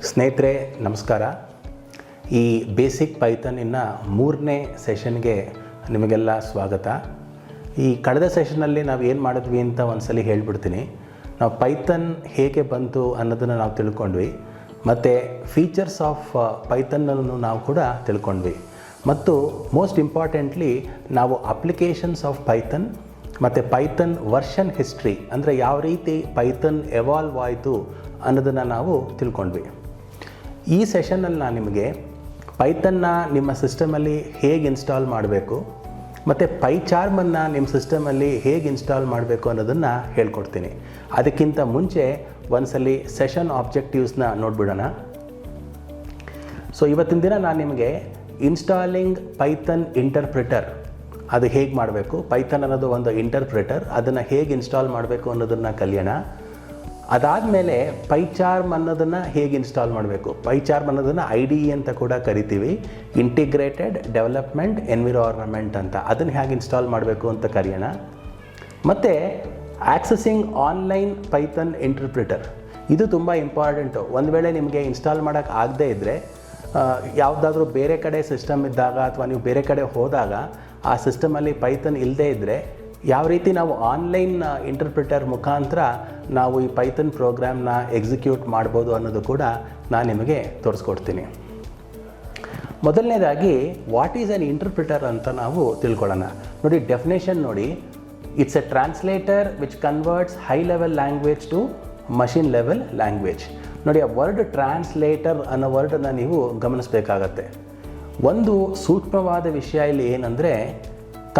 ಸ್ನೇಹಿತರೆ ನಮಸ್ಕಾರ. ಈ ಬೇಸಿಕ್ ಪೈಥಾನಿನ 3ನೇ ಸೆಷನ್ಗೆ ನಿಮಗೆಲ್ಲ ಸ್ವಾಗತ. ಈ ಕಳೆದ ಸೆಷನ್ನಲ್ಲಿ ನಾವು ಏನು ಮಾಡಿದ್ವಿ ಅಂತ ಒಂದ್ಸಲಿ ಹೇಳ್ಬಿಡ್ತೀನಿ. ನಾವು ಪೈಥಾನ್ ಹೇಗೆ ಬಂತು ಅನ್ನೋದನ್ನು ನಾವು ತಿಳ್ಕೊಂಡ್ವಿ, ಮತ್ತು ಫೀಚರ್ಸ್ ಆಫ್ ಪೈಥಾನನ್ನು ನಾವು ಕೂಡ ತಿಳ್ಕೊಂಡ್ವಿ, ಮತ್ತು ಮೋಸ್ಟ್ ಇಂಪಾರ್ಟೆಂಟ್ಲಿ ನಾವು ಅಪ್ಲಿಕೇಶನ್ಸ್ ಆಫ್ ಪೈಥಾನ್ ಮತ್ತು ಪೈಥಾನ್ ವರ್ಷನ್ ಹಿಸ್ಟ್ರಿ, ಅಂದರೆ ಯಾವ ರೀತಿ ಪೈಥಾನ್ ಎವಾಲ್ವ್ ಆಯಿತು ಅನ್ನೋದನ್ನು ನಾವು ತಿಳ್ಕೊಂಡ್ವಿ. ಈ ಸೆಷನ್ನಲ್ಲಿ ನಾನು ನಿಮಗೆ ಪೈಥಾನ್ನ ನಿಮ್ಮ ಸಿಸ್ಟಮಲ್ಲಿ ಹೇಗೆ ಇನ್ಸ್ಟಾಲ್ ಮಾಡಬೇಕು ಮತ್ತು ಪೈಚಾರ್ಮನ್ನು ನಿಮ್ಮ ಸಿಸ್ಟಮಲ್ಲಿ ಹೇಗೆ ಇನ್ಸ್ಟಾಲ್ ಮಾಡಬೇಕು ಅನ್ನೋದನ್ನು ಹೇಳ್ಕೊಡ್ತೀನಿ. ಅದಕ್ಕಿಂತ ಮುಂಚೆ ಒಂದ್ಸಲಿ ಸೆಷನ್ ಆಬ್ಜೆಕ್ಟಿವ್ಸ್ನ ನೋಡಿಬಿಡೋಣ. ಸೊ ಇವತ್ತಿನ ದಿನ ನಾನು ನಿಮಗೆ ಇನ್ಸ್ಟಾಲಿಂಗ್ ಪೈಥಾನ್ ಇಂಟರ್ಪ್ರಿಟರ್ ಅದು ಹೇಗೆ ಮಾಡಬೇಕು, ಪೈಥಾನ್ ಅನ್ನೋದು ಒಂದು ಇಂಟರ್ಪ್ರಿಟರ್, ಅದನ್ನು ಹೇಗೆ ಇನ್ಸ್ಟಾಲ್ ಮಾಡಬೇಕು ಅನ್ನೋದನ್ನು ಕಲಿಯೋಣ. ಅದಾದಮೇಲೆ ಪೈಚಾರ್ಮ್ ಅನ್ನೋದನ್ನು ಹೇಗೆ ಇನ್ಸ್ಟಾಲ್ ಮಾಡಬೇಕು. ಪೈಚಾರ್ಮ್ ಅನ್ನೋದನ್ನು IDE ಅಂತ ಕೂಡ ಕರಿತೀವಿ, ಇಂಟಿಗ್ರೇಟೆಡ್ ಡೆವಲಪ್ಮೆಂಟ್ ಎನ್ವಿರಾನ್ಮೆಂಟ್ ಅಂತ. ಅದನ್ನು ಹೇಗೆ ಇನ್ಸ್ಟಾಲ್ ಮಾಡಬೇಕು ಅಂತ ಕರೆಯೋಣ. ಮತ್ತು ಆಕ್ಸೆಸಿಂಗ್ ಆನ್ಲೈನ್ ಪೈಥಾನ್ ಇಂಟರ್ಪ್ರಿಟರ್, ಇದು ತುಂಬ ಇಂಪಾರ್ಟೆಂಟು. ಒಂದು ವೇಳೆ ನಿಮಗೆ ಇನ್ಸ್ಟಾಲ್ ಮಾಡೋಕ್ಕೆ ಆಗದೇ ಇದ್ದರೆ, ಯಾವುದಾದ್ರೂ ಬೇರೆ ಕಡೆ ಸಿಸ್ಟಮ್ ಇದ್ದಾಗ ಅಥವಾ ನೀವು ಬೇರೆ ಕಡೆ ಹೋದಾಗ ಆ ಸಿಸ್ಟಮಲ್ಲಿ ಪೈಥಾನ್ ಇಲ್ಲದೇ ಇದ್ದರೆ ಯಾವ ರೀತಿ ನಾವು ಆನ್ಲೈನ್ ಇಂಟರ್ಪ್ರಿಟರ್ ಮುಖಾಂತರ ನಾವು ಈ ಪೈಥಾನ್ ಪ್ರೋಗ್ರಾಮ್ನ ಎಕ್ಸಿಕ್ಯೂಟ್ ಮಾಡ್ಬೋದು ಅನ್ನೋದು ಕೂಡ ನಾನು ನಿಮಗೆ ತೋರಿಸ್ಕೊಡ್ತೀನಿ. ಮೊದಲನೇದಾಗಿ ವಾಟ್ ಈಸ್ ಆನ್ ಇಂಟರ್ಪ್ರಿಟರ್ ಅಂತ ನಾವು ತಿಳ್ಕೊಳ್ಳೋಣ. ನೋಡಿ, ಡೆಫಿನೇಷನ್ ನೋಡಿ, it's a translator which converts high level language to machine level language. ನೋಡಿ, ಆ ವರ್ಡ್ ಟ್ರಾನ್ಸ್ಲೇಟರ್ ಅನ್ನೋ ವರ್ಡನ್ನು ನೀವು ಗಮನಿಸಬೇಕಾಗತ್ತೆ. ಒಂದು ಸೂಕ್ಷ್ಮವಾದ ವಿಷಯ ಇಲ್ಲಿ ಏನಂದರೆ,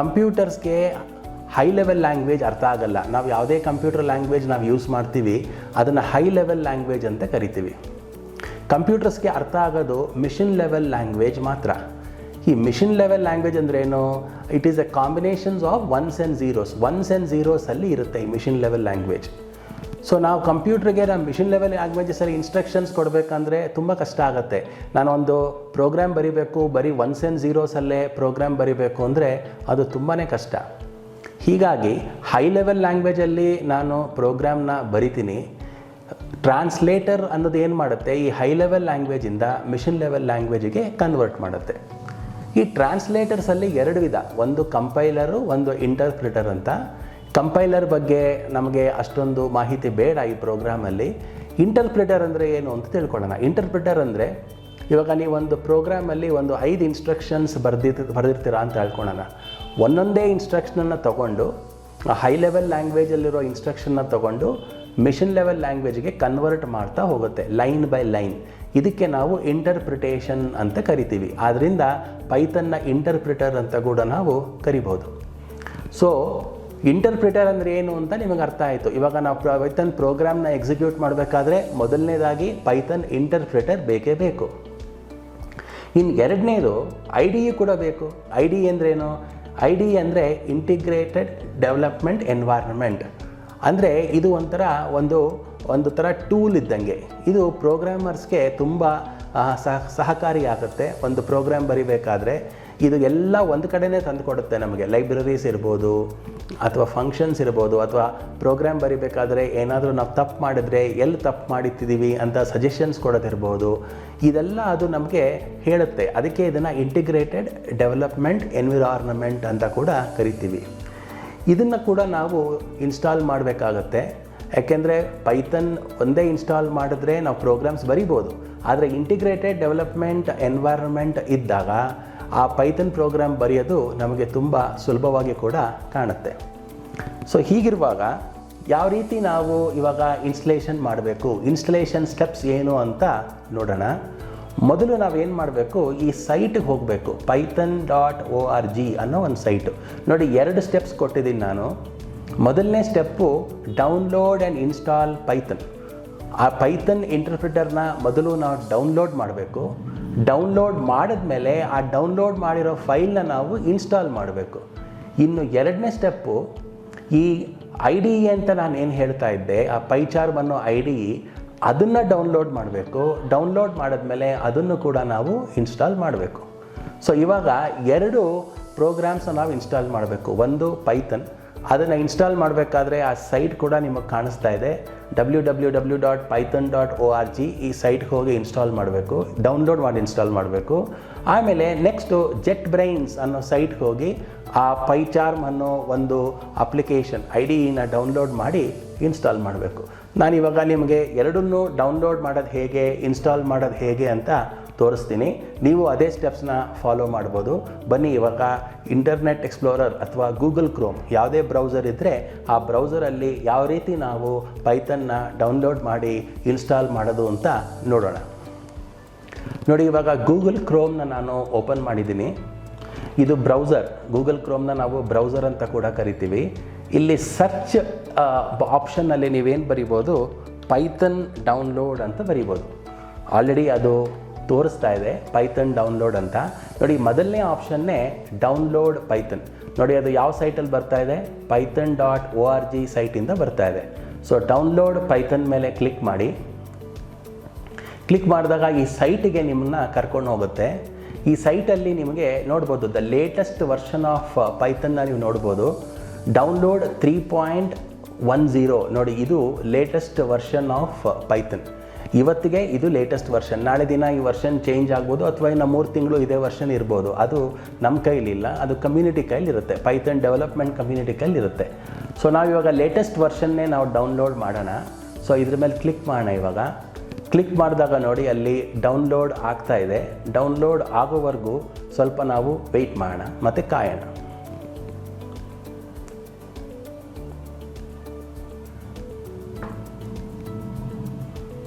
ಕಂಪ್ಯೂಟರ್ಸ್ಗೆ ಹೈ ಲೆವೆಲ್ ಲ್ಯಾಂಗ್ವೇಜ್ ಅರ್ಥ ಆಗಲ್ಲ. ನಾವು ಯಾವುದೇ ಕಂಪ್ಯೂಟರ್ ಲ್ಯಾಂಗ್ವೇಜ್ ನಾವು ಯೂಸ್ ಮಾಡ್ತೀವಿ ಅದನ್ನು ಹೈ ಲೆವೆಲ್ ಲ್ಯಾಂಗ್ವೇಜ್ ಅಂತ ಕರಿತೀವಿ. ಕಂಪ್ಯೂಟರ್ಸ್ಗೆ ಅರ್ಥ ಆಗೋದು ಮಿಷಿನ್ ಲೆವೆಲ್ ಲ್ಯಾಂಗ್ವೇಜ್ ಮಾತ್ರ. ಈ ಮಿಷಿನ್ ಲೆವೆಲ್ ಲ್ಯಾಂಗ್ವೇಜ್ ಅಂದ್ರೇನು? It is A combinations of once and zeros ಅಲ್ಲಿ ಇರುತ್ತೆ ಈ ಮಿಷಿನ್ ಲೆವೆಲ್ ಲ್ಯಾಂಗ್ವೇಜ್. ಸೊ ನಾವು ಕಂಪ್ಯೂಟ್ರಿಗೆ ನಮ್ಮ ಮಿಷಿನ್ ಲೆವೆಲ್ ಲ್ಯಾಂಗ್ವೇಜಸಲ್ಲಿ ಇನ್ಸ್ಟ್ರಕ್ಷನ್ಸ್ ಕೊಡಬೇಕಂದ್ರೆ ತುಂಬ ಕಷ್ಟ ಆಗುತ್ತೆ. ನಾನೊಂದು ಪ್ರೋಗ್ರಾಮ್ ಬರೀಬೇಕು, ಬರೀ ಒನ್ಸ್ ಆ್ಯಂಡ್ ಝೀರೋಸಲ್ಲೇ ಪ್ರೋಗ್ರಾಮ್ ಬರೀಬೇಕು ಅಂದರೆ ಅದು ತುಂಬಾ ಕಷ್ಟ. ಹೀಗಾಗಿ ಹೈ ಲೆವೆಲ್ ಲ್ಯಾಂಗ್ವೇಜಲ್ಲಿ ನಾನು ಪ್ರೋಗ್ರಾಮ್ನ ಬರಿತೀನಿ. ಟ್ರಾನ್ಸ್ಲೇಟರ್ ಅನ್ನೋದು ಏನು ಮಾಡುತ್ತೆ, ಈ ಹೈ ಲೆವೆಲ್ ಲ್ಯಾಂಗ್ವೇಜಿಂದ ಮಿಷಿನ್ ಲೆವೆಲ್ ಲ್ಯಾಂಗ್ವೇಜಿಗೆ ಕನ್ವರ್ಟ್ ಮಾಡುತ್ತೆ. ಈ ಟ್ರಾನ್ಸ್ಲೇಟರ್ಸಲ್ಲಿ 2 ವಿಧ, ಒಂದು ಕಂಪೈಲರು, ಒಂದು ಇಂಟರ್ಪ್ರಿಟರ್ ಅಂತ. ಕಂಪೈಲರ್ ಬಗ್ಗೆ ನಮಗೆ ಅಷ್ಟೊಂದು ಮಾಹಿತಿ ಬೇಡ ಈ ಪ್ರೋಗ್ರಾಮಲ್ಲಿ. ಇಂಟರ್ಪ್ರಿಟರ್ ಅಂದರೆ ಏನು ಅಂತ ತಿಳ್ಕೊಳ್ಳೋಣ. ಇಂಟರ್ಪ್ರಿಟರ್ ಅಂದರೆ, ಇವಾಗ ನೀವೊಂದು ಪ್ರೋಗ್ರಾಮಲ್ಲಿ ಒಂದು 5 ಇನ್ಸ್ಟ್ರಕ್ಷನ್ಸ್ ಬರೆದಿರ್ತೀರಾ ಅಂತ ಹೇಳ್ಕೊಳ್ಳೋಣ. ಒಂದೊಂದೇ ಇನ್ಸ್ಟ್ರಕ್ಷನನ್ನು ತೊಗೊಂಡು, ಹೈ ಲೆವೆಲ್ ಲ್ಯಾಂಗ್ವೇಜಲ್ಲಿರೋ ಇನ್ಸ್ಟ್ರಕ್ಷನ್ನ ತೊಗೊಂಡು ಮಿಷಿನ್ ಲೆವೆಲ್ ಲ್ಯಾಂಗ್ವೇಜ್ಗೆ ಕನ್ವರ್ಟ್ ಮಾಡ್ತಾ ಹೋಗುತ್ತೆ, ಲೈನ್ ಬೈ ಲೈನ್. ಇದಕ್ಕೆ ನಾವು ಇಂಟರ್ಪ್ರಿಟೇಷನ್ ಅಂತ ಕರಿತೀವಿ. ಆದ್ದರಿಂದ ಪೈಥಾನ್ನ ಇಂಟರ್ಪ್ರಿಟರ್ ಅಂತ ಕೂಡ ನಾವು ಕರಿಬೋದು. ಸೊ ಇಂಟರ್ಪ್ರಿಟರ್ ಅಂದರೆ ಏನು ಅಂತ ನಿಮಗೆ ಅರ್ಥ ಆಯಿತು. ಇವಾಗ ನಾವು ಪೈಥಾನ್ ಪ್ರೋಗ್ರಾಮ್ನ ಎಕ್ಸಿಕ್ಯೂಟ್ ಮಾಡಬೇಕಾದ್ರೆ ಮೊದಲನೇದಾಗಿ ಪೈಥಾನ್ ಇಂಟರ್ಪ್ರಿಟರ್ ಬೇಕೇ ಬೇಕು. ಇನ್ನು ಎರಡನೇದು IDE ಕೂಡ ಬೇಕು. IDE ಅಂದ್ರೇನು? IDE ಅಂದರೆ ಇಂಟಿಗ್ರೇಟೆಡ್ ಡೆವಲಪ್ಮೆಂಟ್ ಎನ್ವೈರನ್ಮೆಂಟ್. ಅಂದರೆ ಇದು ಒಂದು ಥರ ಟೂಲ್ ಇದ್ದಂಗೆ. ಇದು ಪ್ರೋಗ್ರಾಮರ್ಸ್ಗೆ ತುಂಬ ಸಹಕಾರಿಯಾಗುತ್ತೆ. ಒಂದು ಪ್ರೋಗ್ರಾಮ್ ಬರಿಬೇಕಾದ್ರೆ ಇದು ಎಲ್ಲ ಒಂದು ಕಡೆನೇ ತಂದು ಕೊಡುತ್ತೆ ನಮಗೆ. ಲೈಬ್ರರೀಸ್ ಇರ್ಬೋದು, ಅಥವಾ ಫಂಕ್ಷನ್ಸ್ ಇರ್ಬೋದು, ಅಥವಾ ಪ್ರೋಗ್ರಾಮ್ ಬರಿಬೇಕಾದ್ರೆ ಏನಾದರೂ ನಾವು ತಪ್ಪು ಮಾಡಿದ್ರೆ ಎಲ್ಲಿ ತಪ್ಪು ಮಾಡಿಟ್ಟಿದ್ದೀವಿ ಅಂತ ಸಜೆಷನ್ಸ್ ಕೊಡೋದಿರ್ಬೋದು. ಇದೆಲ್ಲ ಅದು ನಮಗೆ ಹೇಳುತ್ತೆ. ಅದಕ್ಕೆ ಇದನ್ನು ಇಂಟಿಗ್ರೇಟೆಡ್ ಡೆವಲಪ್ಮೆಂಟ್ ಎನ್ವಿರಾನ್ಮೆಂಟ್ ಅಂತ ಕೂಡ ಕರಿತೀವಿ. ಇದನ್ನು ಕೂಡ ನಾವು ಇನ್ಸ್ಟಾಲ್ ಮಾಡಬೇಕಾಗತ್ತೆ. ಯಾಕೆಂದರೆ ಪೈಥಾನ್ ಒಂದೇ ಇನ್ಸ್ಟಾಲ್ ಮಾಡಿದ್ರೆ ನಾವು ಪ್ರೋಗ್ರಾಮ್ಸ್ ಬರಿಬೋದು, ಆದರೆ ಇಂಟಿಗ್ರೇಟೆಡ್ ಡೆವಲಪ್ಮೆಂಟ್ ಎನ್ವೈರನ್ಮೆಂಟ್ ಇದ್ದಾಗ ಆ ಪೈಥಾನ್ ಪ್ರೋಗ್ರಾಮ್ ಬರೆಯೋದು ನಮಗೆ ತುಂಬ ಸುಲಭವಾಗಿ ಕೂಡ ಕಾಣುತ್ತೆ. ಸೊ ಹೀಗಿರುವಾಗ ಯಾವ ರೀತಿ ನಾವು ಇವಾಗ ಇನ್ಸ್ಟಲೇಷನ್ ಮಾಡಬೇಕು, ಇನ್ಸ್ಟಲೇಷನ್ ಸ್ಟೆಪ್ಸ್ ಏನು ಅಂತ ನೋಡೋಣ. ಮೊದಲು ನಾವೇನು ಮಾಡಬೇಕು, ಈ ಸೈಟ್ಗೆ ಹೋಗಬೇಕು. python.org ಅನ್ನೋ ಒಂದು ಸೈಟು. ನೋಡಿ, 2 ಸ್ಟೆಪ್ಸ್ ಕೊಟ್ಟಿದ್ದೀನಿ ನಾನು. ಮೊದಲನೇ step download and install Python. ಆ ಪೈಥಾನ್ ಇಂಟರ್ಪ್ರಿಟರ್ನ ಮೊದಲು ನಾವು ಡೌನ್ಲೋಡ್ ಮಾಡಬೇಕು. ಡೌನ್ಲೋಡ್ ಮಾಡಿದ್ಮೇಲೆ ಆ ಡೌನ್ಲೋಡ್ ಮಾಡಿರೋ ಫೈಲ್ನ ನಾವು ಇನ್ಸ್ಟಾಲ್ ಮಾಡಬೇಕು. ಇನ್ನು 2ನೇ ಸ್ಟೆಪ್ಪು, ಈ IDE ಅಂತ ನಾನು ಏನು ಹೇಳ್ತಾ ಇದ್ದೆ, ಆ ಪೈಚಾರ್ಮ್ ಅನ್ನೋ IDE, ಅದನ್ನು ಡೌನ್ಲೋಡ್ ಮಾಡಬೇಕು. ಡೌನ್ಲೋಡ್ ಮಾಡಿದ್ಮೇಲೆ ಅದನ್ನು ಕೂಡ ನಾವು ಇನ್ಸ್ಟಾಲ್ ಮಾಡಬೇಕು. ಸೊ ಇವಾಗ 2 ಪ್ರೋಗ್ರಾಮ್ಸನ್ನು ನಾವು ಇನ್ಸ್ಟಾಲ್ ಮಾಡಬೇಕು. ಒಂದು ಪೈಥಾನ್, ಅದನ್ನು ಇನ್ಸ್ಟಾಲ್ ಮಾಡಬೇಕಾದ್ರೆ ಆ ಸೈಟ್ ಕೂಡ ನಿಮಗೆ ಕಾಣಿಸ್ತಾ ಇದೆ. www.python.org ಈ ಸೈಟ್ಗೆ ಹೋಗಿ ಇನ್ಸ್ಟಾಲ್ ಮಾಡಬೇಕು, ಡೌನ್ಲೋಡ್ ಮಾಡಿ ಇನ್ಸ್ಟಾಲ್ ಮಾಡಬೇಕು. ಆಮೇಲೆ ನೆಕ್ಸ್ಟು JetBrains ಅನ್ನೋ ಸೈಟ್ಗೆ ಹೋಗಿ ಆ ಪೈಚಾರ್ಮ್ ಅನ್ನೋ ಒಂದು ಅಪ್ಲಿಕೇಶನ್ IDEನ ಡೌನ್ಲೋಡ್ ಮಾಡಿ ಇನ್ಸ್ಟಾಲ್ ಮಾಡಬೇಕು. ನಾನಿವಾಗ ನಿಮಗೆ ಎರಡನ್ನೂ ಡೌನ್ಲೋಡ್ ಮಾಡೋದು ಹೇಗೆ, ಇನ್ಸ್ಟಾಲ್ ಮಾಡೋದು ಹೇಗೆ ಅಂತ ತೋರಿಸ್ತೀನಿ. ನೀವು ಅದೇ ಸ್ಟೆಪ್ಸ್ನ ಫಾಲೋ ಮಾಡ್ಬೋದು. ಬನ್ನಿ ಇವಾಗ ಇಂಟರ್ನೆಟ್ ಎಕ್ಸ್ಪ್ಲೋರರ್ ಅಥವಾ ಗೂಗಲ್ ಕ್ರೋಮ್ ಯಾವುದೇ ಬ್ರೌಸರ್ ಇದ್ದರೆ ಆ ಬ್ರೌಸರಲ್ಲಿ ಯಾವ ರೀತಿ ನಾವು ಪೈಥನ್ನ ಡೌನ್ಲೋಡ್ ಮಾಡಿ ಇನ್ಸ್ಟಾಲ್ ಮಾಡೋದು ಅಂತ ನೋಡೋಣ. ನೋಡಿ, ಇವಾಗ ಗೂಗಲ್ ಕ್ರೋಮ್ನ ನಾನು ಓಪನ್ ಮಾಡಿದ್ದೀನಿ. ಇದು ಬ್ರೌಸರ್. ಗೂಗಲ್ ಕ್ರೋಮ್ನ ನಾವು ಬ್ರೌಸರ್ ಅಂತ ಕೂಡ ಕರಿತೀವಿ. ಇಲ್ಲಿ ಸರ್ಚ್ ಆಪ್ಷನ್ನಲ್ಲಿ ನೀವೇನು ಬರಿಬೋದು, ಪೈಥನ್ ಡೌನ್ಲೋಡ್ ಅಂತ ಬರಿಬೋದು. ಆಲ್ರೆಡಿ ಅದು ತೋರಿಸ್ತಾ ಇದೆ ಪೈಥನ್ ಡೌನ್ಲೋಡ್ ಅಂತ. ನೋಡಿ, ಮೊದಲನೇ ಆಪ್ಷನ್ನೇ ಡೌನ್ಲೋಡ್ ಪೈಥನ್. ನೋಡಿ, ಅದು ಯಾವ ಸೈಟಲ್ಲಿ ಬರ್ತಾ ಇದೆ, python.org ಸೈಟಿಂದ ಬರ್ತಾ ಇದೆ. ಸೊ ಡೌನ್ಲೋಡ್ ಪೈಥನ್ ಮೇಲೆ ಕ್ಲಿಕ್ ಮಾಡಿ. ಕ್ಲಿಕ್ ಮಾಡಿದಾಗ ಈ ಸೈಟಿಗೆ ನಿಮ್ಮನ್ನ ಕರ್ಕೊಂಡು ಹೋಗುತ್ತೆ. ಈ ಸೈಟಲ್ಲಿ ನಿಮಗೆ ನೋಡ್ಬೋದು ದ ಲೇಟೆಸ್ಟ್ ವರ್ಷನ್ ಆಫ್ ಪೈಥನ್ನ ನೀವು ನೋಡ್ಬೋದು. ಡೌನ್ಲೋಡ್ 3.10. ನೋಡಿ, ಇದು ಲೇಟೆಸ್ಟ್ ವರ್ಷನ್ ಆಫ್ ಪೈಥನ್. ಇವತ್ತಿಗೆ ಇದು ಲೇಟೆಸ್ಟ್ ವರ್ಷನ್. ನಾಳೆ ದಿನ ಈ ವರ್ಷನ್ ಚೇಂಜ್ ಆಗ್ಬೋದು ಅಥವಾ ಇನ್ನು 3 ತಿಂಗಳು ಇದೇ ವರ್ಷನ್ ಇರ್ಬೋದು. ಅದು ನಮ್ಮ ಕೈಲಿಲ್ಲ, ಅದು ಕಮ್ಯುನಿಟಿ ಕೈಲಿರುತ್ತೆ, ಪೈಥನ್ ಡೆವಲಪ್ಮೆಂಟ್ ಕಮ್ಯುನಿಟಿ ಕೈಲಿರುತ್ತೆ. ಸೊ ನಾವು ಇವಾಗ ಲೇಟೆಸ್ಟ್ ವರ್ಷನ್ನೇ ನಾವು ಡೌನ್ಲೋಡ್ ಮಾಡೋಣ. ಸೊ ಇದ್ರ ಮೇಲೆ ಕ್ಲಿಕ್ ಮಾಡೋಣ. ಇವಾಗ ಕ್ಲಿಕ್ ಮಾಡಿದಾಗ ನೋಡಿ ಅಲ್ಲಿ ಡೌನ್ಲೋಡ್ ಆಗ್ತಾ ಇದೆ. ಡೌನ್ಲೋಡ್ ಆಗೋವರೆಗೂ ಸ್ವಲ್ಪ ನಾವು ವೆಯ್ಟ್ ಮಾಡೋಣ ಮತ್ತು ಕಾಯೋಣ.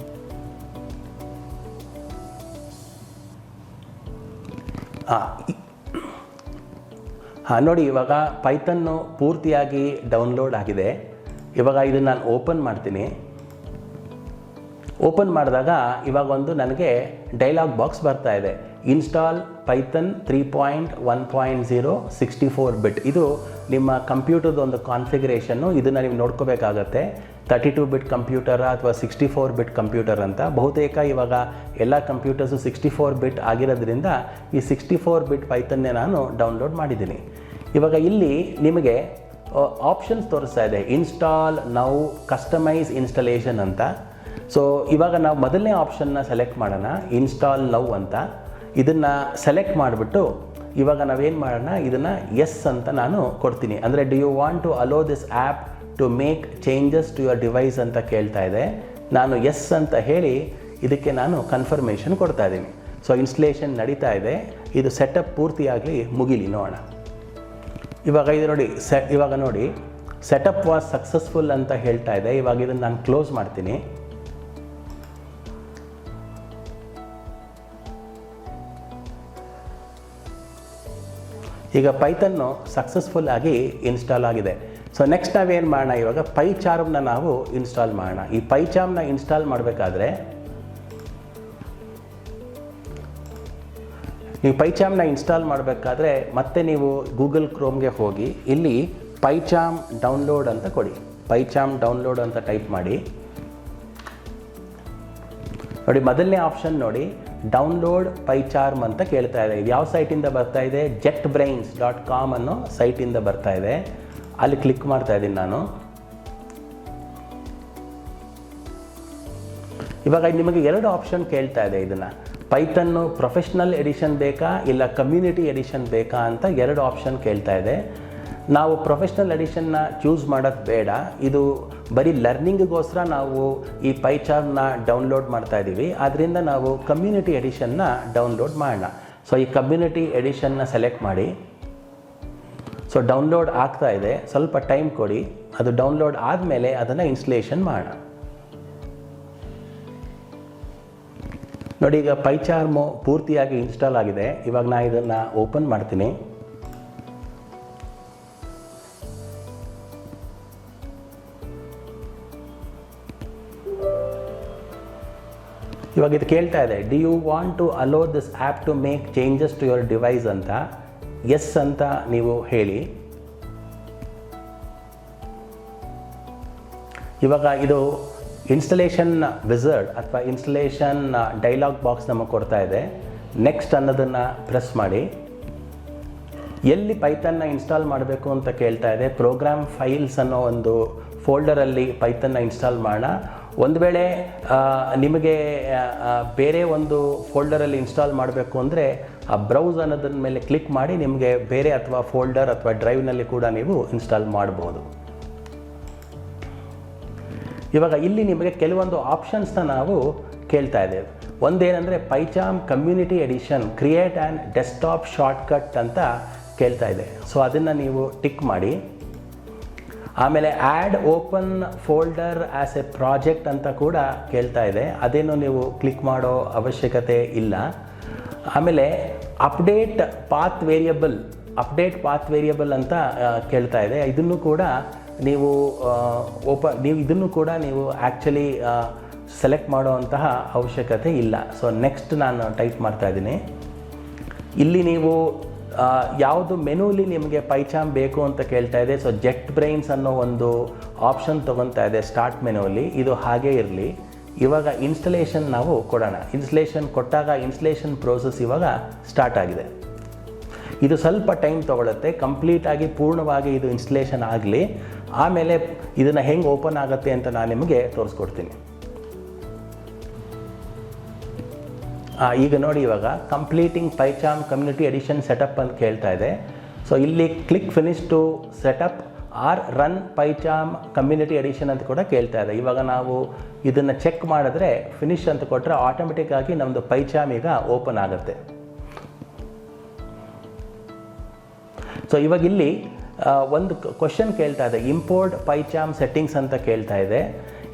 ನೋಡಿ, ಇವಾಗ ಪೈಥನ್ನು ಪೂರ್ತಿಯಾಗಿ ಡೌನ್ಲೋಡ್ ಆಗಿದೆ. ಇವಾಗ ಇದನ್ನು ನಾನು ಓಪನ್ ಮಾಡ್ತೀನಿ. ಓಪನ್ ಮಾಡಿದಾಗ ಇವಾಗ ಒಂದು ನನಗೆ ಡೈಲಾಗ್ ಬಾಕ್ಸ್ ಬರ್ತಾ ಇದೆ, ಇನ್ಸ್ಟಾಲ್ ಪೈಥನ್ 3.1.0 64 ಬಿಟ್. ಇದು ನಿಮ್ಮ ಕಂಪ್ಯೂಟರ್ದು ಒಂದು ಕಾನ್ಫಿಗರೇಷನ್ನು. ಇದನ್ನು ನೀವು ನೋಡ್ಕೋಬೇಕಾಗತ್ತೆ, 32 ಬಿಟ್ ಕಂಪ್ಯೂಟರ ಅಥವಾ 64 ಬಿಟ್ ಕಂಪ್ಯೂಟರ್ ಅಂತ. ಬಹುತೇಕ ಇವಾಗ ಎಲ್ಲ ಕಂಪ್ಯೂಟರ್ಸು 64 ಬಿಟ್ ಆಗಿರೋದ್ರಿಂದ ಈ 64 ಬಿಟ್ ಪೈಥನ್ನೇ ನಾನು ಡೌನ್ಲೋಡ್ ಮಾಡಿದ್ದೀನಿ. ಇವಾಗ ಇಲ್ಲಿ ನಿಮಗೆ ಆಪ್ಷನ್ಸ್ ತೋರಿಸ್ತಾ ಇದೆ, ಇನ್ಸ್ಟಾಲ್ ನೌ, ಕಸ್ಟಮೈಸ್ ಇನ್ಸ್ಟಾಲೇಷನ್ ಅಂತ. ಸೊ ಇವಾಗ ನಾವು ಮೊದಲನೇ ಆಪ್ಷನ್ನ ಸೆಲೆಕ್ಟ್ ಮಾಡೋಣ, ಇನ್ಸ್ಟಾಲ್ ನೌ ಅಂತ. ಇದನ್ನು ಸೆಲೆಕ್ಟ್ ಮಾಡಿಬಿಟ್ಟು ಇವಾಗ ನಾವೇನು ಮಾಡೋಣ, ಇದನ್ನು ಎಸ್ ಅಂತ ನಾನು ಕೊಡ್ತೀನಿ. ಅಂದರೆ do you want to allow this app to make changes to your device ಅಂತ ಕೇಳ್ತಾ ಇದೆ. ನಾನು ಎಸ್ ಅಂತ ಹೇಳಿ ಇದಕ್ಕೆ ನಾನು ಕನ್ಫರ್ಮೇಷನ್ ಕೊಡ್ತಾ ಇದ್ದೀನಿ. ಸೊ ಇನ್ಸ್ಟಲೇಷನ್ ನಡೀತಾ ಇದೆ. ಇದು ಸೆಟಪ್ ಪೂರ್ತಿಯಾಗಲಿ ಮುಗಿಲಿ ನೋಡೋಣ. ಇವಾಗ ಇದು ನೋಡಿ, ಇವಾಗ ನೋಡಿ ಸೆಟಪ್ ವಾಸ್ ಸಕ್ಸಸ್ಫುಲ್ ಅಂತ ಹೇಳ್ತಾ ಇದೆ. ಇವಾಗ ಇದನ್ನು ನಾನು ಕ್ಲೋಸ್ ಮಾಡ್ತೀನಿ. ಈಗ ಪೈಥನ್ನು ಸಕ್ಸಸ್ಫುಲ್ ಆಗಿ ಇನ್ಸ್ಟಾಲ್ ಆಗಿದೆ. ಸೊ ನೆಕ್ಸ್ಟ್ ನಾವೇನು ಮಾಡೋಣ, ಇವಾಗ ಪೈಚಾರ್ಮ್ನ ನಾವು ಇನ್ಸ್ಟಾಲ್ ಮಾಡೋಣ. ಈ ಪೈಚಾರ್ಮ್ನ ಇನ್ಸ್ಟಾಲ್ ಮಾಡಬೇಕಾದ್ರೆ ನೀವು ಪೈಚಾರ್ಮ್ನ ಇನ್ಸ್ಟಾಲ್ ಮಾಡಬೇಕಾದ್ರೆ ಮತ್ತೆ ನೀವು ಗೂಗಲ್ ಕ್ರೋಮ್ಗೆ ಹೋಗಿ ಇಲ್ಲಿ ಪೈಚಾರ್ಮ್ ಡೌನ್ಲೋಡ್ ಅಂತ ಕೊಡಿ. ಪೈಚಾರ್ಮ್ ಡೌನ್ಲೋಡ್ ಅಂತ ಟೈಪ್ ಮಾಡಿ. ನೋಡಿ, ಮೊದಲನೇ ಆಪ್ಷನ್ ನೋಡಿ, ಡೌನ್ಲೋಡ್ ಪೈಚಾರ್ಮ್ ಅಂತ ಕೇಳ್ತಾ ಇದೆ. ಇದು ಯಾವ ಸೈಟಿಂದ ಬರ್ತಾ ಇದೆ, jetbrains.com ಅನ್ನೋ ಸೈಟಿಂದ ಬರ್ತಾ ಇದೆ. ಅಲ್ಲಿ ಕ್ಲಿಕ್ ಮಾಡ್ತಾ ಇದ್ದೀನಿ ನಾನು. ಇವಾಗ ನಿಮಗೆ 2 ಆಪ್ಷನ್ ಕೇಳ್ತಾ ಇದೆ. ಇದನ್ನು ಪೈಥನ್ನು ಪ್ರೊಫೆಷ್ನಲ್ ಎಡಿಷನ್ ಬೇಕಾ ಇಲ್ಲ ಕಮ್ಯುನಿಟಿ ಎಡಿಷನ್ ಬೇಕಾ ಅಂತ 2 ಆಪ್ಷನ್ ಕೇಳ್ತಾ ಇದೆ. ನಾವು ಪ್ರೊಫೆಷ್ನಲ್ ಎಡಿಷನ್ನ ಚೂಸ್ ಮಾಡೋದು ಬೇಡ. ಇದು ಬರೀ ಲರ್ನಿಂಗಿಗೋಸ್ಕರ ನಾವು ಈ ಪೈಚಾರ್ಮ್ನ ಡೌನ್ಲೋಡ್ ಮಾಡ್ತಾ ಇದ್ದೀವಿ. ಆದ್ದರಿಂದ ನಾವು ಕಮ್ಯುನಿಟಿ ಎಡಿಷನ್ನ ಡೌನ್ಲೋಡ್ ಮಾಡೋಣ. ಸೊ ಈ ಕಮ್ಯುನಿಟಿ ಎಡಿಷನ್ನ ಸೆಲೆಕ್ಟ್ ಮಾಡಿ. ಸೊ ಡೌನ್ಲೋಡ್ ಆಗ್ತಾ ಇದೆ, ಸ್ವಲ್ಪ ಟೈಮ್ ಕೊಡಿ. ಅದು ಡೌನ್ಲೋಡ್ ಆದಮೇಲೆ ಅದನ್ನು ಇನ್ಸ್ಟಲೇಷನ್ ಮಾಡೋಣ. ನೋಡಿ, ಈಗ ಪೈಚಾರ್ಮು ಪೂರ್ತಿಯಾಗಿ ಇನ್ಸ್ಟಾಲ್ ಆಗಿದೆ. ಇವಾಗ ನಾನು ಇದನ್ನು ಓಪನ್ ಮಾಡ್ತೀನಿ. ಇವಾಗ ಇದು ಕೇಳ್ತಾ ಇದೆ, do you want to allow this app to make changes to your device ಅಂತ. ಎಸ್ ಅಂತ ನೀವು ಹೇಳಿ. ಇವಾಗ ಇದು ಇನ್ಸ್ಟಲೇಷನ್ ವಿಝರ್ಡ್ ಅಥವಾ ಇನ್ಸ್ಟಲೇಷನ್ ಡೈಲಾಗ್ ಬಾಕ್ಸ್ ನಮಗೆ ಕೊಡ್ತಾ ಇದೆ. ನೆಕ್ಸ್ಟ್ ಅನ್ನೋದನ್ನು ಪ್ರೆಸ್ ಮಾಡಿ. ಎಲ್ಲಿ ಪೈಥನ್ನ ಇನ್ಸ್ಟಾಲ್ ಮಾಡಬೇಕು ಅಂತ ಕೇಳ್ತಾ ಇದೆ. ಪ್ರೋಗ್ರಾಮ್ ಫೈಲ್ಸ್ ಅನ್ನೋ ಒಂದು ಫೋಲ್ಡರಲ್ಲಿ ಪೈಥನ್ನ ಇನ್ಸ್ಟಾಲ್ ಮಾಡೋಣ. ಒಂದು ವೇಳೆ ನಿಮಗೆ ಬೇರೆ ಒಂದು ಫೋಲ್ಡರಲ್ಲಿ ಇನ್ಸ್ಟಾಲ್ ಮಾಡಬೇಕು ಅಂದರೆ ಆ ಬ್ರೌಸ್ ಅನ್ನೋದ್ರ ಮೇಲೆ ಕ್ಲಿಕ್ ಮಾಡಿ ನಿಮಗೆ ಬೇರೆ ಅಥವಾ ಫೋಲ್ಡರ್ ಅಥವಾ ಡ್ರೈವ್ನಲ್ಲಿ ಕೂಡ ನೀವು ಇನ್ಸ್ಟಾಲ್ ಮಾಡ್ಬೋದು. ಇವಾಗ ಇಲ್ಲಿ ನಿಮಗೆ ಕೆಲವೊಂದು ಆಪ್ಷನ್ಸ್ನ ನಾವು ಕೇಳ್ತಾ ಇದ್ದೇವೆ. ಒಂದೇನೆಂದರೆ PyCharm community edition create and desktop shortcut ಅಂತ ಕೇಳ್ತಾ ಇದೆ. ಸೊ ಅದನ್ನು ನೀವು ಟಿಕ್ ಮಾಡಿ. ಆಮೇಲೆ add open folder as a project ಅಂತ ಕೂಡ ಕೇಳ್ತಾ ಇದೆ. ಅದೇನು ನೀವು ಕ್ಲಿಕ್ ಮಾಡೋ ಅವಶ್ಯಕತೆ ಇಲ್ಲ. ಆಮೇಲೆ ಅಪ್ಡೇಟ್ ಪಾತ್ ವೇರಿಯಬಲ್ ಅಂತ ಕೇಳ್ತಾ ಇದೆ. ಇದನ್ನು ಕೂಡ ನೀವು ಇದನ್ನು ಕೂಡ ನೀವು ಆ್ಯಕ್ಚುಲಿ ಸೆಲೆಕ್ಟ್ ಮಾಡುವಂತಹ ಅವಶ್ಯಕತೆ ಇಲ್ಲ. ಸೊ ನೆಕ್ಸ್ಟ್ ನಾನು ಟೈಪ್ ಮಾಡ್ತಾ ಇದ್ದೀನಿ. ಇಲ್ಲಿ ನೀವು ಯಾವುದು ಮೆನುಲಿ ನಿಮಗೆ ಪೈಚಾಮ್ ಬೇಕು ಅಂತ ಕೇಳ್ತಾ ಇದೆ. ಸೊ ಜೆಟ್ ಬ್ರೈನ್ಸ್ ಅನ್ನೋ ಒಂದು ಆಪ್ಷನ್ ತೊಗೊತಾ ಇದೆ ಸ್ಟಾರ್ಟ್ ಮೆನುವಲ್ಲಿ. ಇದು ಹಾಗೇ ಇರಲಿ. ಇವಾಗ ಇನ್ಸ್ಟಲೇಷನ್ ನಾವು ಕೊಡೋಣ. ಇನ್ಸ್ಟಲೇಷನ್ ಕೊಟ್ಟಾಗ ಇನ್ಸ್ಟಲೇಷನ್ ಪ್ರೋಸೆಸ್ ಇವಾಗ ಸ್ಟಾರ್ಟ್ ಆಗಿದೆ. ಇದು ಸ್ವಲ್ಪ ಟೈಮ್ ತೊಗೊಳುತ್ತೆ. ಕಂಪ್ಲೀಟಾಗಿ ಪೂರ್ಣವಾಗಿ ಇದು ಇನ್ಸ್ಟಲೇಷನ್ ಆಗಲಿ. ಆಮೇಲೆ ಇದನ್ನು ಹೆಂಗೆ ಓಪನ್ ಆಗುತ್ತೆ ಅಂತ ನಾನು ನಿಮಗೆ ತೋರಿಸ್ಕೊಡ್ತೀನಿ. ಈಗ ನೋಡಿ, ಇವಾಗ completing PyCharm community edition setup ಅಂತ ಕೇಳ್ತಾ ಇದೆ. ಸೊ ಇಲ್ಲಿ click finish to setup or run PyCharm community edition ಅಂತ ಕೂಡ ಕೇಳ್ತಾ ಇದೆ. ಇವಾಗ ನಾವು ಇದನ್ನು ಚೆಕ್ ಮಾಡಿದ್ರೆ ಫಿನಿಶ್ ಅಂತ ಕೊಟ್ಟರೆ ಆಟೋಮೆಟಿಕ್ಕಾಗಿ ನಮ್ಮದು ಪೈಚಾಮ್ ಈಗ ಓಪನ್ ಆಗುತ್ತೆ. ಸೊ ಇವಾಗ ಇಲ್ಲಿ ಒಂದು ಕ್ವಶನ್ ಕೇಳ್ತಾ ಇದೆ, ಇಂಪೋರ್ಟ್ ಪೈಚಾಮ್ ಸೆಟ್ಟಿಂಗ್ಸ್ ಅಂತ ಕೇಳ್ತಾ ಇದೆ.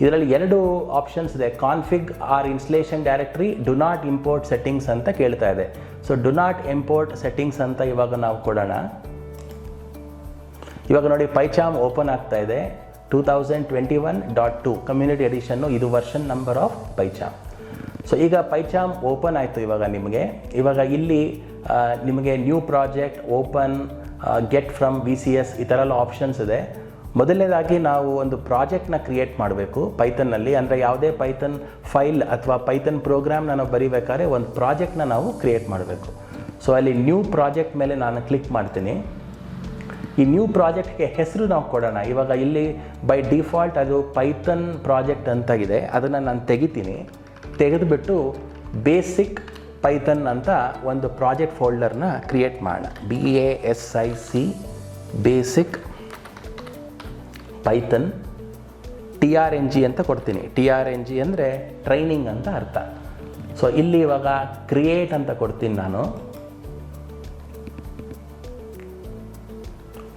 ಇದರಲ್ಲಿ ಎರಡು ಆಪ್ಷನ್ಸ್ ಇದೆ, config or installation directory, do not import settings ಅಂತ ಕೇಳ್ತಾ ಇದೆ. So do not import settings ಅಂತ ಇವಾಗ ನಾವು ಕೊಡೋಣ. ಇವಾಗ ನೋಡಿ ಪೈಚಾಮ್ ಓಪನ್ ಆಗ್ತಾ ಇದೆ. 2021.2 ಕಮ್ಯುನಿಟಿ ಎಡಿಷನ್ನು, ಇದು ವರ್ಷನ್ ನಂಬರ್ ಆಫ್ ಪೈಚಾಮ್. ಸೊ ಈಗ ಪೈಚಾಮ್ ಓಪನ್ ಆಯಿತು. ಇವಾಗ ಇಲ್ಲಿ ನಿಮಗೆ new project, open, get from VCS ಈ ಥರ ಎಲ್ಲ ಆಪ್ಷನ್ಸ್ ಇದೆ. ಮೊದಲನೇದಾಗಿ ನಾವು ಒಂದು ಪ್ರಾಜೆಕ್ಟ್ನ ಕ್ರಿಯೇಟ್ ಮಾಡಬೇಕು ಪೈಥನ್ನಲ್ಲಿ. ಅಂದರೆ ಯಾವುದೇ ಪೈಥನ್ ಫೈಲ್ ಅಥವಾ ಪೈಥನ್ ಪ್ರೋಗ್ರಾಮ್ನ ನಾವು ಬರೀಬೇಕಾದ್ರೆ ಒಂದು ಪ್ರಾಜೆಕ್ಟ್ನ ನಾವು ಕ್ರಿಯೇಟ್ ಮಾಡಬೇಕು. ಸೊ ಅಲ್ಲಿ ನ್ಯೂ ಪ್ರಾಜೆಕ್ಟ್ ಮೇಲೆ ನಾನು ಕ್ಲಿಕ್ ಮಾಡ್ತೀನಿ. ಈ ನ್ಯೂ ಪ್ರಾಜೆಕ್ಟ್ಗೆ ಹೆಸರು ನಾವು ಕೊಡೋಣ. ಇವಾಗ ಇಲ್ಲಿ ಬೈ ಡಿಫಾಲ್ಟ್ ಅದು ಪೈಥನ್ ಪ್ರಾಜೆಕ್ಟ್ ಅಂತ ಇದೆ. ಅದನ್ನು ನಾನು ತೆಗೆದುಬಿಟ್ಟು ಬೇಸಿಕ್ ಪೈಥನ್ ಅಂತ ಒಂದು ಪ್ರಾಜೆಕ್ಟ್ ಫೋಲ್ಡರ್ನ ಕ್ರಿಯೇಟ್ ಮಾಡೋಣ. BASIC ಬೇಸಿಕ್ ಪೈಥನ್ TRNG ಅಂತ ಕೊಡ್ತೀನಿ. TRNG ಅಂದರೆ ಟ್ರೈನಿಂಗ್ ಅಂತ ಅರ್ಥ. ಸೊ ಇಲ್ಲಿ ಇವಾಗ ಕ್ರಿಯೇಟ್ ಅಂತ ಕೊಡ್ತೀನಿ ನಾನು.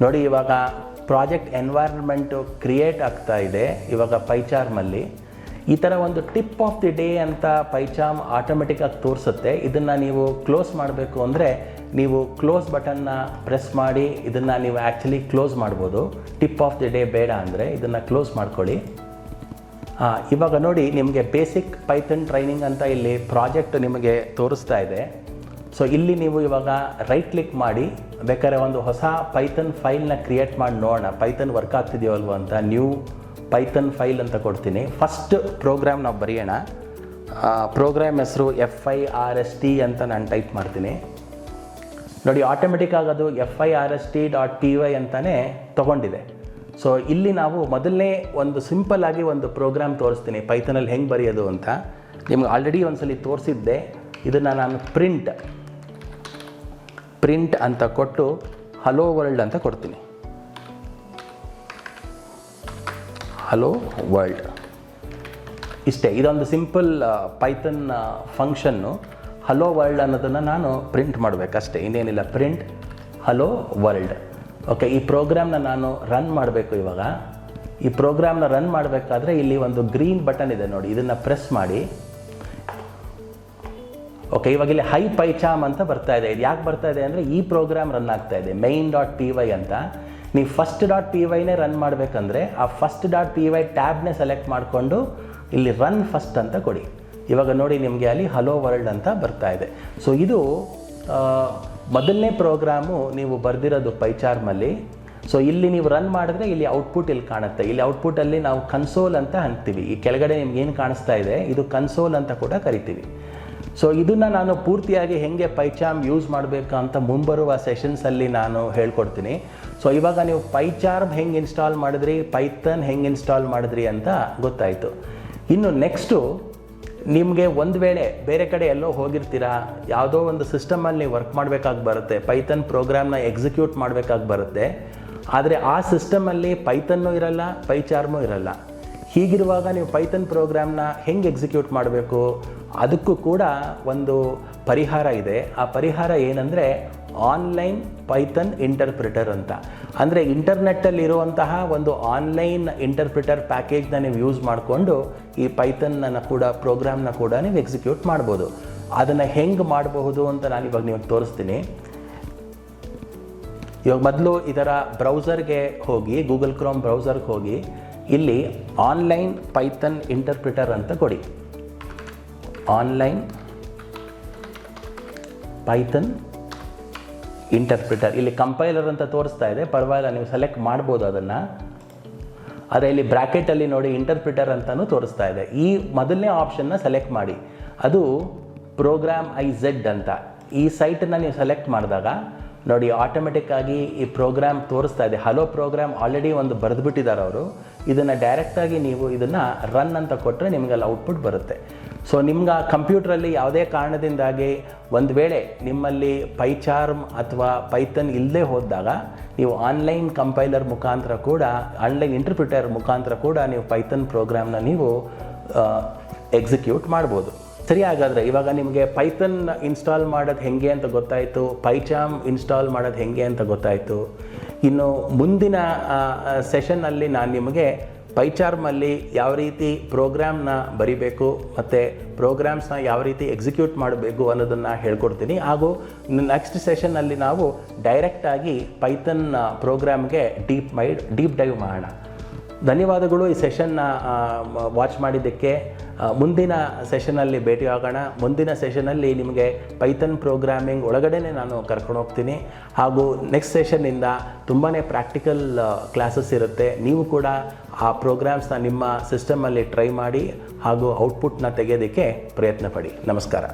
ನೋಡಿ, ಇವಾಗ ಪ್ರಾಜೆಕ್ಟ್ ಎನ್ವೈರ್ನ್ಮೆಂಟು ಕ್ರಿಯೇಟ್ ಆಗ್ತಾ ಇದೆ ಇವಾಗ ಪೈಚಾರ್ಮಲ್ಲಿ. ಈ ಥರ ಒಂದು ಟಿಪ್ ಆಫ್ ದಿ ಡೇ ಅಂತ ಪೈಚಾಮ್ ಆಟೋಮೆಟಿಕ್ಕಾಗಿ ತೋರಿಸುತ್ತೆ. ಇದನ್ನು ನೀವು ಕ್ಲೋಸ್ ಮಾಡಬೇಕು ಅಂದರೆ ನೀವು ಕ್ಲೋಸ್ ಬಟನ್ನ ಪ್ರೆಸ್ ಮಾಡಿ ಇದನ್ನು ನೀವು ಆ್ಯಕ್ಚುಲಿ ಕ್ಲೋಸ್ ಮಾಡ್ಬೋದು. ಟಿಪ್ ಆಫ್ ದಿ ಡೇ ಬೇಡ ಅಂದರೆ ಇದನ್ನು ಕ್ಲೋಸ್ ಮಾಡ್ಕೊಳ್ಳಿ. ಇವಾಗ ನೋಡಿ, ನಿಮಗೆ ಬೇಸಿಕ್ ಪೈಥನ್ ಟ್ರೈನಿಂಗ್ ಅಂತ ಇಲ್ಲಿ ಪ್ರಾಜೆಕ್ಟ್ ನಿಮಗೆ ತೋರಿಸ್ತಾ ಇದೆ. ಸೊ ಇಲ್ಲಿ ನೀವು ಇವಾಗ ರೈಟ್ ಕ್ಲಿಕ್ ಮಾಡಿ ಬೇಕಾದ್ರೆ ಒಂದು ಹೊಸ ಪೈಥನ್ ಫೈಲ್ನ ಕ್ರಿಯೇಟ್ ಮಾಡಿ ನೋಡೋಣ, ಪೈಥನ್ ವರ್ಕ್ ಆಗ್ತಿದೆಯೋ ಅಲ್ವೋ ಅಂತ. ನ್ಯೂ ಪೈಥನ್ ಫೈಲ್ ಅಂತ ಕೊಡ್ತೀನಿ. ಫಸ್ಟ್ ಪ್ರೋಗ್ರಾಮ್ ನಾವು ಬರೆಯೋಣ. ಪ್ರೋಗ್ರಾಮ್ ಹೆಸರು FIRST ಅಂತ ನಾನು ಟೈಪ್ ಮಾಡ್ತೀನಿ. ನೋಡಿ, ಆಟೋಮೆಟಿಕ್ ಆಗೋದು FIRST.py ಅಂತಲೇ ತೊಗೊಂಡಿದೆ. ಸೊ ಇಲ್ಲಿ ನಾವು ಮೊದಲನೇ ಒಂದು ಸಿಂಪಲ್ ಆಗಿ ಒಂದು ಪ್ರೋಗ್ರಾಮ್ ತೋರಿಸ್ತೀನಿ ಪೈಥನಲ್ಲಿ ಹೆಂಗೆ ಬರೆಯೋದು ಅಂತ. ನಿಮ್ಗೆ ಆಲ್ರೆಡಿ ಒಂದ್ಸಲಿ ತೋರಿಸಿದ್ದೆ. ಇದನ್ನು ನಾನು ಪ್ರಿಂಟ್ ಅಂತ ಕೊಟ್ಟು ಹಲೋ ವರ್ಲ್ಡ್ ಅಂತ ಕೊಡ್ತೀನಿ. ಹಲೋ ವರ್ಲ್ಡ್ ಇಷ್ಟೇ. ಇದೊಂದು simple Python function. Hello world ಅನ್ನೋದನ್ನು ನಾನು ಪ್ರಿಂಟ್ ಮಾಡಬೇಕಷ್ಟೇ, ಇನ್ನೇನಿಲ್ಲ. Print hello world. ಓಕೆ, ಈ ಪ್ರೋಗ್ರಾಮ್ನ ನಾನು ರನ್ ಮಾಡಬೇಕು. ಇವಾಗ ಈ ಪ್ರೋಗ್ರಾಮ್ನ ರನ್ ಮಾಡಬೇಕಾದ್ರೆ ಇಲ್ಲಿ ಒಂದು ಗ್ರೀನ್ ಬಟನ್ ಇದೆ ನೋಡಿ, ಇದನ್ನು ಪ್ರೆಸ್ ಮಾಡಿ. ಓಕೆ, ಇವಾಗ ಇಲ್ಲಿ ಹೈ ಪೈಚಾಮ್ ಅಂತ ಬರ್ತಾ ಇದೆ. ಇದು ಯಾಕೆ ಬರ್ತಾ ಇದೆ ಅಂದರೆ ಈ ಪ್ರೋಗ್ರಾಮ್ ರನ್ ಆಗ್ತಾ ಇದೆ main.py ಅಂತ. ನೀವು first.pyನೇ ರನ್ ಮಾಡಬೇಕಂದ್ರೆ ಆ first.py ಟ್ಯಾಬ್ನೇ ಸೆಲೆಕ್ಟ್ ಮಾಡಿಕೊಂಡು ಇಲ್ಲಿ ರನ್ ಫಸ್ಟ್ ಅಂತ ಕೊಡಿ. ಇವಾಗ ನೋಡಿ, ನಿಮಗೆ ಅಲ್ಲಿ ಹಲೋ ವರ್ಲ್ಡ್ ಅಂತ ಬರ್ತಾ ಇದೆ. ಸೊ ಇದು ಮೊದಲನೇ ಪ್ರೋಗ್ರಾಮು ನೀವು ಬರೆದಿರೋದು ಪೈಚಾರ್ಮಲ್ಲಿ. ಸೊ ಇಲ್ಲಿ ನೀವು ರನ್ ಮಾಡಿದ್ರೆ ಇಲ್ಲಿ ಔಟ್ಪುಟ್ ಇಲ್ಲಿ ಕಾಣುತ್ತೆ. ಇಲ್ಲಿ ಔಟ್ಪುಟ್ಟಲ್ಲಿ ನಾವು ಕನ್ಸೋಲ್ ಅಂತ ಅಂತೀವಿ. ಈ ಕೆಳಗಡೆ ನಿಮ್ಗೆ ಏನು ಕಾಣಿಸ್ತಾ ಇದೆ ಇದು ಕನ್ಸೋಲ್ ಅಂತ ಕೂಡ ಕರಿತೀವಿ. ಸೊ ಇದನ್ನು ನಾನು ಪೂರ್ತಿಯಾಗಿ ಹೆಂಗೆ ಪೈಚಾಮ್ ಯೂಸ್ ಮಾಡಬೇಕು ಅಂತ ಮುಂಬರುವ ಸೆಷನ್ಸಲ್ಲಿ ನಾನು ಹೇಳ್ಕೊಡ್ತೀನಿ. ಸೊ ಇವಾಗ ನೀವು ಪೈಚಾರ್ಮ್ ಹೆಂಗೆ ಇನ್ಸ್ಟಾಲ್ ಮಾಡಿದ್ರಿ, ಪೈಥನ್ ಹೆಂಗೆ ಇನ್ಸ್ಟಾಲ್ ಮಾಡಿದ್ರಿ ಅಂತ ಗೊತ್ತಾಯಿತು. ಇನ್ನು ನೆಕ್ಸ್ಟು ನಿಮಗೆ ಒಂದು ವೇಳೆ ಬೇರೆ ಕಡೆ ಎಲ್ಲೋ ಹೋಗಿರ್ತೀರಾ, ಯಾವುದೋ ಒಂದು ಸಿಸ್ಟಮಲ್ಲಿ ನೀವು ವರ್ಕ್ ಮಾಡಬೇಕಾಗಿ ಬರುತ್ತೆ, ಪೈಥನ್ ಪ್ರೋಗ್ರಾಮ್ನ ಎಕ್ಸಿಕ್ಯೂಟ್ ಮಾಡಬೇಕಾಗಿ ಬರುತ್ತೆ. ಆದರೆ ಆ ಸಿಸ್ಟಮಲ್ಲಿ ಪೈಥನ್ನೂ ಇರಲ್ಲ, ಪೈಚಾರ್ಮೂ ಇರಲ್ಲ. ಹೀಗಿರುವಾಗ ನೀವು ಪೈಥನ್ ಪ್ರೋಗ್ರಾಮ್ನ ಹೆಂಗೆ ಎಕ್ಸಿಕ್ಯೂಟ್ ಮಾಡಬೇಕು, ಅದಕ್ಕೂ ಕೂಡ ಒಂದು ಪರಿಹಾರ ಇದೆ. ಆ ಪರಿಹಾರ ಏನಂದರೆ ಆನ್ಲೈನ್ ಪೈಥನ್ ಇಂಟರ್ಪ್ರಿಟರ್ ಅಂತ. ಅಂದರೆ ಇಂಟರ್ನೆಟ್ಟಲ್ಲಿರುವಂತಹ ಒಂದು ಆನ್ಲೈನ್ ಇಂಟರ್ಪ್ರಿಟರ್ ಪ್ಯಾಕೇಜ್ನ ನೀವು ಯೂಸ್ ಮಾಡಿಕೊಂಡು ಈ ಪೈಥನ್ನ ಕೂಡ ಪ್ರೋಗ್ರಾಮ್ನ ಕೂಡ ನೀವು ಎಕ್ಸಿಕ್ಯೂಟ್ ಮಾಡ್ಬೋದು. ಅದನ್ನು ಹೆಂಗೆ ಮಾಡಬಹುದು ಅಂತ ನಾನು ಇವಾಗ ನಿಮಗೆ ತೋರಿಸ್ತೀನಿ. ಇವಾಗ ಮೊದಲು ಇದರ ಬ್ರೌಸರ್ಗೆ ಹೋಗಿ, ಗೂಗಲ್ ಕ್ರೋಮ್ ಬ್ರೌಸರ್ಗೆ ಹೋಗಿ, ಇಲ್ಲಿ ಆನ್ಲೈನ್ ಪೈಥನ್ ಇಂಟರ್ಪ್ರಿಟರ್ ಅಂತ ಕೊಡಿ. ಆನ್ಲೈನ್ ಪೈಥನ್ ಇಂಟರ್ಪ್ರಿಟರ್, ಇಲ್ಲಿ ಕಂಪೈಲರ್ ಅಂತ ತೋರಿಸ್ತಾ ಇದೆ, ಪರವಾಗಿಲ್ಲ, ನೀವು ಸೆಲೆಕ್ಟ್ ಮಾಡ್ಬೋದು ಅದನ್ನು. ಆದರೆ ಇಲ್ಲಿ ಬ್ರ್ಯಾಕೆಟಲ್ಲಿ ನೋಡಿ ಇಂಟರ್ಪ್ರಿಟರ್ ಅಂತಲೂ ತೋರಿಸ್ತಾ ಇದೆ. ಈ ಮೊದಲನೇ ಆಪ್ಷನ್ನ ಸೆಲೆಕ್ಟ್ ಮಾಡಿ, ಅದು ಪ್ರೋಗ್ರಾಮ್ IZ ಅಂತ. ಈ ಸೈಟನ್ನು ನೀವು ಸೆಲೆಕ್ಟ್ ಮಾಡಿದಾಗ ನೋಡಿ ಆಟೋಮೆಟಿಕ್ಕಾಗಿ ಈ ಪ್ರೋಗ್ರಾಮ್ ತೋರಿಸ್ತಾ ಇದೆ. ಹಲೋ ಪ್ರೋಗ್ರಾಮ್ ಆಲ್ರೆಡಿ ಒಂದು ಬರೆದುಬಿಟ್ಟಿದ್ದಾರೆ ಅವರು. ಇದನ್ನು ಡೈರೆಕ್ಟಾಗಿ ನೀವು ಇದನ್ನು ರನ್ ಅಂತ ಕೊಟ್ಟರೆ ನಿಮಗೆಲ್ಲ ಔಟ್ಪುಟ್ ಬರುತ್ತೆ. ಸೊ ನಿಮ್ಗೆ ಆ ಕಂಪ್ಯೂಟ್ರಲ್ಲಿ ಯಾವುದೇ ಕಾರಣದಿಂದಾಗಿ ಒಂದು ವೇಳೆ ನಿಮ್ಮಲ್ಲಿ ಪೈಚಾರ್ಮ್ ಅಥವಾ ಪೈಥನ್ ಇಲ್ಲದೆ ಹೋದಾಗ ನೀವು ಆನ್ಲೈನ್ ಕಂಪೈಲರ್ ಮುಖಾಂತರ ಕೂಡ, ಆನ್ಲೈನ್ ಇಂಟರ್ಪ್ರಿಟರ್ ಮುಖಾಂತರ ಕೂಡ ನೀವು ಪೈಥನ್ ಪ್ರೋಗ್ರಾಮ್ನ ನೀವು ಎಕ್ಸಿಕ್ಯೂಟ್ ಮಾಡ್ಬೋದು. ಸರಿ, ಹಾಗಾದರೆ ಇವಾಗ ನಿಮಗೆ ಪೈಥನ್ ಇನ್ಸ್ಟಾಲ್ ಮಾಡೋದು ಹೇಗೆ ಅಂತ ಗೊತ್ತಾಯಿತು, ಪೈಚಾರ್ಮ್ ಇನ್ಸ್ಟಾಲ್ ಮಾಡೋದು ಹೇಗೆ ಅಂತ ಗೊತ್ತಾಯಿತು. ಇನ್ನು ಮುಂದಿನ ಸೆಷನ್ನಲ್ಲಿ ನಾನು ನಿಮಗೆ ಪೈಚಾರ್ಮಲ್ಲಿ ಯಾವ ರೀತಿ ಪ್ರೋಗ್ರಾಮ್ನ ಬರಿಬೇಕು ಮತ್ತು ಪ್ರೋಗ್ರಾಮ್ಸ್ನ ಯಾವ ರೀತಿ ಎಕ್ಸಿಕ್ಯೂಟ್ ಮಾಡಬೇಕು ಅನ್ನೋದನ್ನು ಹೇಳ್ಕೊಡ್ತೀನಿ. ಹಾಗೂ ನೆಕ್ಸ್ಟ್ ಸೆಷನ್ನಲ್ಲಿ ನಾವು ಡೈರೆಕ್ಟಾಗಿ ಪೈಥನ್ ಪ್ರೋಗ್ರಾಮ್ಗೆ ಡೀಪ್ ಡೈವ್ ಮಾಡೋಣ. ಧನ್ಯವಾದಗಳು ಈ ಸೆಷನ್ನ ವಾಚ್ ಮಾಡಿದ್ದಕ್ಕೆ. ಮುಂದಿನ ಸೆಷನಲ್ಲಿ ಭೇಟಿಯಾಗೋಣ. ಮುಂದಿನ ಸೆಷನಲ್ಲಿ ನಿಮಗೆ ಪೈಥನ್ ಪ್ರೋಗ್ರಾಮಿಂಗ್ ಒಳಗಡೆನೇ ನಾನು ಕರ್ಕೊಂಡು ಹೋಗ್ತೀನಿ. ಹಾಗೂ ನೆಕ್ಸ್ಟ್ ಸೆಷನ್ನಿಂದ ತುಂಬಾ ಪ್ರಾಕ್ಟಿಕಲ್ ಕ್ಲಾಸಸ್ ಇರುತ್ತೆ. ನೀವು ಕೂಡ ಆ ಪ್ರೋಗ್ರಾಮ್ಸ್ನ ನಿಮ್ಮ ಸಿಸ್ಟಮಲ್ಲಿ ಟ್ರೈ ಮಾಡಿ ಹಾಗೂ ಔಟ್ಪುಟ್ನ ತೆಗೆಯೋದಕ್ಕೆ ಪ್ರಯತ್ನ ಪಡಿ. ನಮಸ್ಕಾರ.